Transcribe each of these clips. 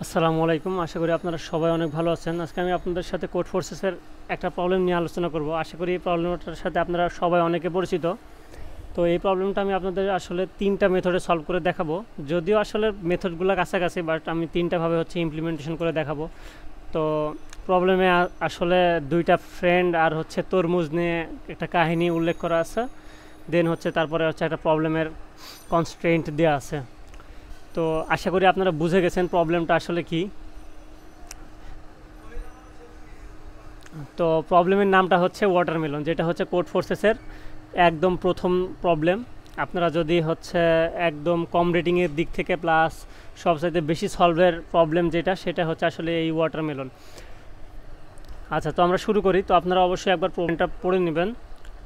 আসসালামু আলাইকুম। আশা করি আপনারা সবাই অনেক ভালো আছেন। আজকে আমি আপনাদের সাথে কোড ফোর্সেসের একটা প্রবলেম নিয়ে আলোচনা করব। আশা করি এই প্রবলেমটার সাথে আপনারা সবাই অনেকে পরিচিত। তো এই প্রবলেমটা আমি আপনাদের আসলে 3টা মেথডে সলভ করে দেখাবো। যদিও আসলে মেথডগুলো কাছাকাছি, বাট আমি 3টাভাবে ইমপ্লিমেন্টেশন করে দেখাবো। তো প্রবলেমে আসলে 2টা ফ্রেন্ড আর তরমুজ নিয়ে একটা কাহিনী উল্লেখ করা আছে। দেন তারপরে একটা প্রবলেমের কনস্ট্রেন্ট দেওয়া আছে। তো আশা করি আপনারা বুঝে গেছেন প্রবলেমটা আসলে কি। তো প্রবলেমের নামটা হচ্ছে ওয়াটারমেলন, যেটা কোড ফোর্সেসের একদম প্রথম প্রবলেম। আপনারা যদি একদম কম রেটিংয়ের দিক থেকে প্লাস সবচাইতে বেশি সলভের প্রবলেম সেটা আসলে এই ওয়াটারমেলন। আচ্ছা, তো আমরা শুরু করি। তো আপনারা অবশ্যই একবার প্রবলেমটা পড়ে নেবেন।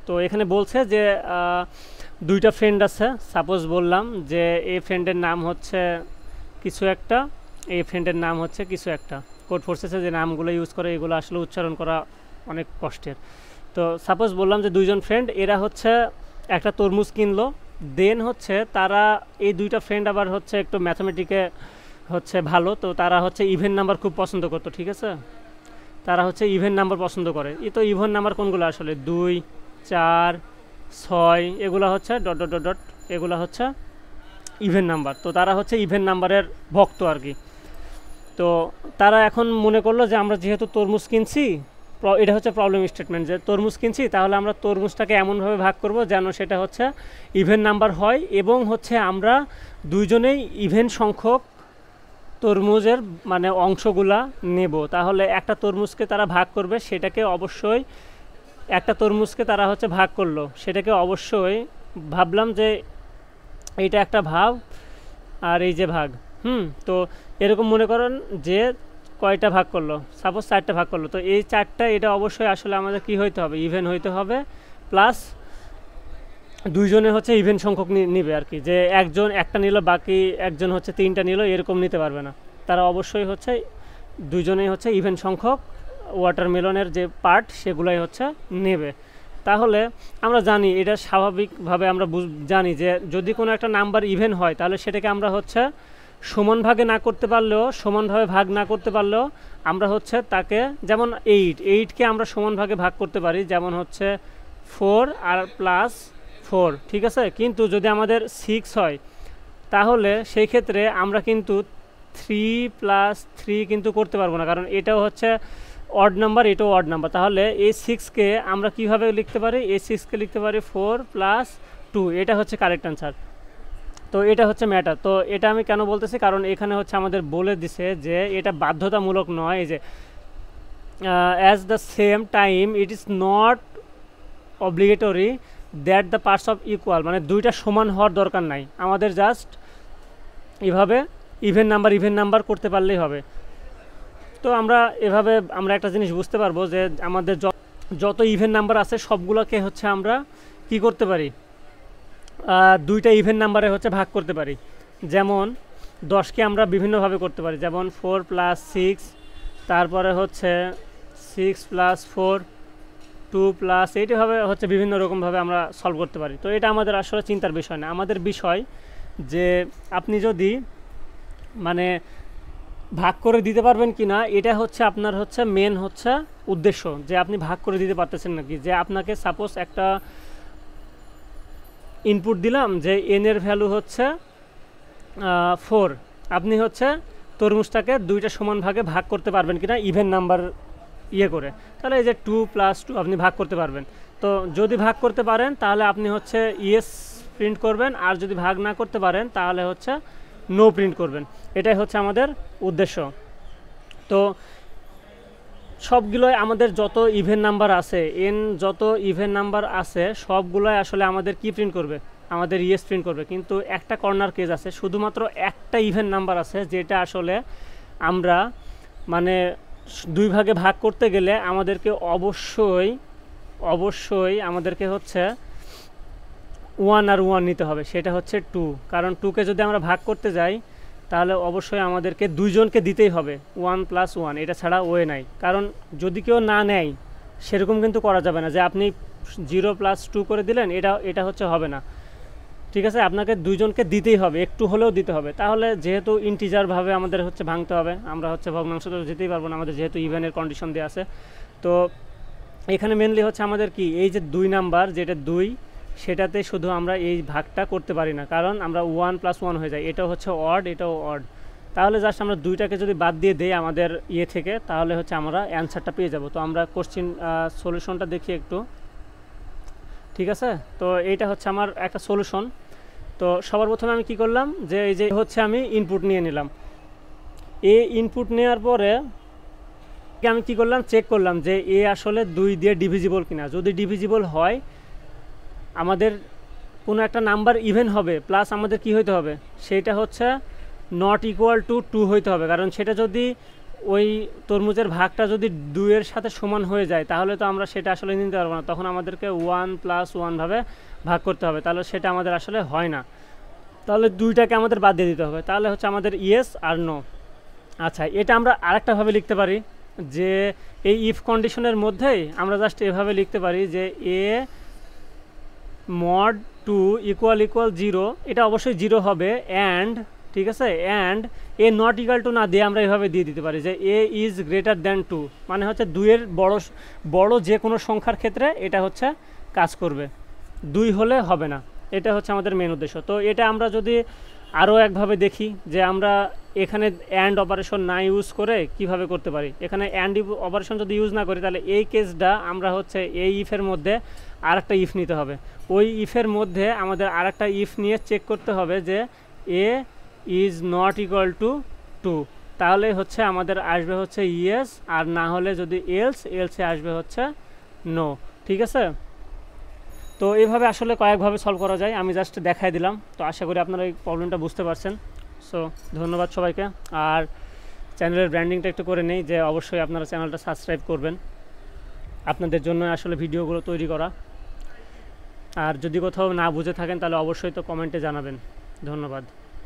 তো এখানে বলছে যে 2টা ফ্রেন্ড আছে। সাপোজ বললাম যে এই ফ্রেন্ডের নাম কিছু একটা, এই ফ্রেন্ডের নাম কিছু একটা। কোড ফোর্সেসে যে নামগুলো ইউজ করে এগুলো আসলে উচ্চারণ করা অনেক কষ্টের। তো সাপোজ বললাম যে 2জন ফ্রেন্ড, এরা একটা তরমুজ কিনলো। দেন তারা এই 2টা ফ্রেন্ড আবার একটু ম্যাথামেটিকে ভালো। তো তারা ইভেন নাম্বার খুব পছন্দ করতো, ঠিক আছে। তারা ইভেন নাম্বার পছন্দ করে। এই তো ইভেন নাম্বার কোনগুলো আসলে 2, 4, 6 এগুলো ডট ডট ডট ডট, এগুলো ইভেন নাম্বার। তো তারা ইভেন নাম্বারের ভক্ত আর কি। তো তারা এখন মনে করলো যে আমরা যেহেতু তরমুজ কিনছি, এটা প্রবলেম স্টেটমেন্ট, যে তরমুজ কিনছি তাহলে আমরা তরমুজটাকে এমনভাবে ভাগ করব যেন সেটা ইভেন নাম্বার হয়, এবং আমরা দুইজনেই ইভেন সংখ্যক তরমুজের মানে অংশগুলা নেব। তাহলে একটা তরমুজকে তারা ভাগ করবে, সেটাকে অবশ্যই একটা তরমুজকে তারা ভাগ করলো, সেটাকে অবশ্যই ভাবলাম যে এইটা একটা ভাগ আর এই যে ভাগ। তো এরকম মনে করেন যে কয়টা ভাগ করলো, সাপোজ 4টা ভাগ করলো। তো এই 4টা এটা অবশ্যই আসলে আমাদের কি হইতে হবে, ইভেন হইতে হবে, প্লাস দুইজনে ইভেন সংখ্যক নিবে আর কি। যে একজন একটা নিল, বাকি একজন 3টা নিল, এরকম নিতে পারবে না। তারা অবশ্যই দুইজনেই ইভেন সংখ্যক ওয়াটারমেলনের যে পার্ট সেগুলাই নেবে। তাহলে আমরা জানি, এটা স্বাভাবিকভাবে আমরা জানি যে যদি কোনো একটা নাম্বার ইভেন হয় তাহলে সেটাকে আমরা সমান ভাগে না করতে পারলেও, সমানভাবে ভাগ না করতে পারলেও আমরা তাকে, যেমন 8কে আমরা সমান ভাগে ভাগ করতে পারি, যেমন 4 আর প্লাস 4, ঠিক আছে। কিন্তু যদি আমাদের 6 হয় তাহলে সেই ক্ষেত্রে আমরা কিন্তু 3 + 3 কিন্তু করতে পারবো না, কারণ এটাও অড নাম্বার, এটাও অড নাম্বার। তাহলে এই 6কে আমরা কিভাবে লিখতে পারি, এই 6কে লিখতে পারি 4 + 2, এটা কারেক্ট অ্যান্সার। তো এটা ম্যাটার। তো এটা আমি কেন বলতেছি, কারণ এখানে আমাদের বলে দিছে যে এটা বাধ্যতামূলক নয়। এই যে as the same time it is not obligatory that the parts of equal, মানে দুইটা সমান হওয়ার দরকার নাই, আমাদের জাস্ট এভাবে ইভেন নাম্বার করতে পারলেই হবে। তো আমরা এভাবে আমরা একটা জিনিস বুঝতে পারবো যে আমাদের যত ইভেন নাম্বার আছে সবগুলোকে আমরা কি করতে পারি, 2টা ইভেন নাম্বারে ভাগ করতে পারি। যেমন 10কে আমরা বিভিন্নভাবে করতে পারি, যেমন 4 + 6, তারপরে 6 + 4, 2 + এইভাবে বিভিন্ন রকমভাবে আমরা সলভ করতে পারি। তো এটা আমাদের আসলে চিন্তার বিষয় না। আমাদের বিষয় যে আপনি যদি মানে ভাগ করে দিতে পারবেন কি না, এটা আপনার মেন উদ্দেশ্য, যে আপনি ভাগ করে দিতে পারতেছেন নাকি। যে আপনাকে সাপোজ একটা ইনপুট দিলাম যে n এর ভ্যালু 4, আপনি তরমুজটাকে 2টা সমান ভাগে ভাগ করতে পারবেন কিনা ইভেন নাম্বার করে। তাহলে এই যে 2 + 2 আপনি ভাগ করতে পারবেন। তো যদি ভাগ করতে পারেন তাহলে আপনি ইয়েস প্রিন্ট করবেন, আর যদি ভাগ না করতে পারেন তাহলে নো প্রিন্ট করবেন। এটাই আমাদের উদ্দেশ্য। তো সবগুলোই আমাদের যত ইভেন নাম্বার আছে, যত ইভেন নাম্বার আছে সবগুলোই আসলে আমাদের কি প্রিন্ট করবে, আমাদের ইয়েস প্রিন্ট করবে। কিন্তু একটা কর্নার কেস আছে, শুধুমাত্র একটা ইভেন নাম্বার আছে যেটা আসলে আমরা মানে 2 ভাগে ভাগ করতে গেলে আমাদেরকে অবশ্যই আমাদেরকে 1 আর 1 নিতে হবে, সেটা 2। কারণ 2কে যদি আমরা ভাগ করতে যাই তাহলে অবশ্যই আমাদেরকে দুইজনকে দিতেই হবে 1 + 1, এটা ছাড়া ওয়ে নাই। কারণ যদি কেউ না নেয় সেরকম কিন্তু করা যাবে না, যে আপনি 0 + 2 করে দিলেন, এটা হবে না, ঠিক আছে, আপনাকে দুইজনকে দিতেই হবে, একটু হলেও দিতে হবে। তাহলে যেহেতু ইন্টিজারভাবে আমাদের হচ্ছে ভাঙতে হবে, আমরা হচ্ছে ভগ্নাংশ তো যেতেই পারবো না, আমাদের যেহেতু ইভেনের কন্ডিশন দেওয়া আছে। তো এখানে মেনলি হচ্ছে আমাদের কি এই যে 2 নাম্বার যেটা 2, সেটাতে শুধু আমরা এই ভাগটা করতে পারি না, কারণ আমরা 1 + 1 হয়ে যায়, এটাও হচ্ছে অড, এটাও অড। তাহলে জাস্ট আমরা 2টাকে যদি বাদ দিয়ে দেই আমাদের ইয়ে থেকে, তাহলে হচ্ছে আমরা অ্যান্সারটা পেয়ে যাব। তো আমরা কোশ্চিন সলিউশনটা দেখি একটু, ঠিক আছে। তো এইটা হচ্ছে আমার একটা সলিউশন। তো সবার প্রথমে আমি কি করলাম, যে এই যে হচ্ছে আমি ইনপুট নিয়ে নিলাম। এই ইনপুট নেওয়ার পরে আমি কি করলাম, চেক করলাম যে এ আসলে 2 দিয়ে ডিভিজিবল কিনা। যদি ডিভিজিবল হয়, আমাদের কোনো একটা নাম্বার ইভেন হবে, প্লাস আমাদের কি হইতে হবে, সেটা হচ্ছে নট ইকুয়াল টু 2 হইতে হবে। কারণ সেটা যদি ওই তরমুজের ভাগটা যদি 2 এর সাথে সমান হয়ে যায়, তাহলে তো আমরা সেটা আসলে নিতে পারবো না, তখন আমাদেরকে 1 + 1 ভাবে ভাগ করতে হবে, তাহলে সেটা আমাদের আসলে হয় না। তাহলে 2টাকে আমাদের বাদ দিয়ে দিতে হবে, তাহলে হচ্ছে আমাদের ইয়েস আর নো। আচ্ছা, এটা আমরা আরেকটাভাবে লিখতে পারি, যে এই ইফ কন্ডিশনের মধ্যেই আমরা জাস্ট এভাবে লিখতে পারি যে এ mod 2 = 0, এটা অবশ্যই 0 হবে, অ্যান্ড, ঠিক আছে, and a not equal to না দিয়ে আমরা এভাবে দিয়ে দিতে পারি যে এ ইজ গ্রেটার দ্যান 2, মানে হচ্ছে 2 এর বড় যে কোনো সংখ্যার ক্ষেত্রে এটা হচ্ছে কাজ করবে, 2 হলে হবে না। এটা হচ্ছে আমাদের মেন উদ্দেশ্য। তো এটা আমরা যদি আরও একভাবে দেখি, যে আমরা এখানে অ্যান্ড অপারেশন না ইউজ করে কিভাবে করতে পারি। এখানে অ্যান্ড অপারেশন যদি ইউজ না করি, তাহলে এই কেসটা আমরা হচ্ছে এই ইফের মধ্যে আরেকটা ইফ নিতে হবে, ওই ইফের মধ্যে আমাদের আরেকটা ইফ নিয়ে চেক করতে হবে যে এ ইজ নট ইকুয়াল টু 2, তাহলে হচ্ছে আমাদের আসবে হচ্ছে ইয়েস, আর না হলে যদি এলসে আসবে হচ্ছে নো, ঠিক আছে। তো এইভাবে আসলে কয়েকভাবে সলভ করা যায়, আমি জাস্ট দেখাই দিলাম। তো আশা করি আপনারা এই প্রবলেমটা বুঝতে পারছেন। সো ধন্যবাদ সবাইকে। আর চ্যানেলের ব্র্যান্ডিংটা একটু করে নেই, যে অবশ্যই আপনারা চ্যানেলটা সাবস্ক্রাইব করবেন, আপনাদের জন্য আসলে ভিডিওগুলো তৈরি করা। আর যদি কোথাও না বুঝে থাকেন, তাহলে অবশ্যই তো কমেন্টে জানাবেন। ধন্যবাদ।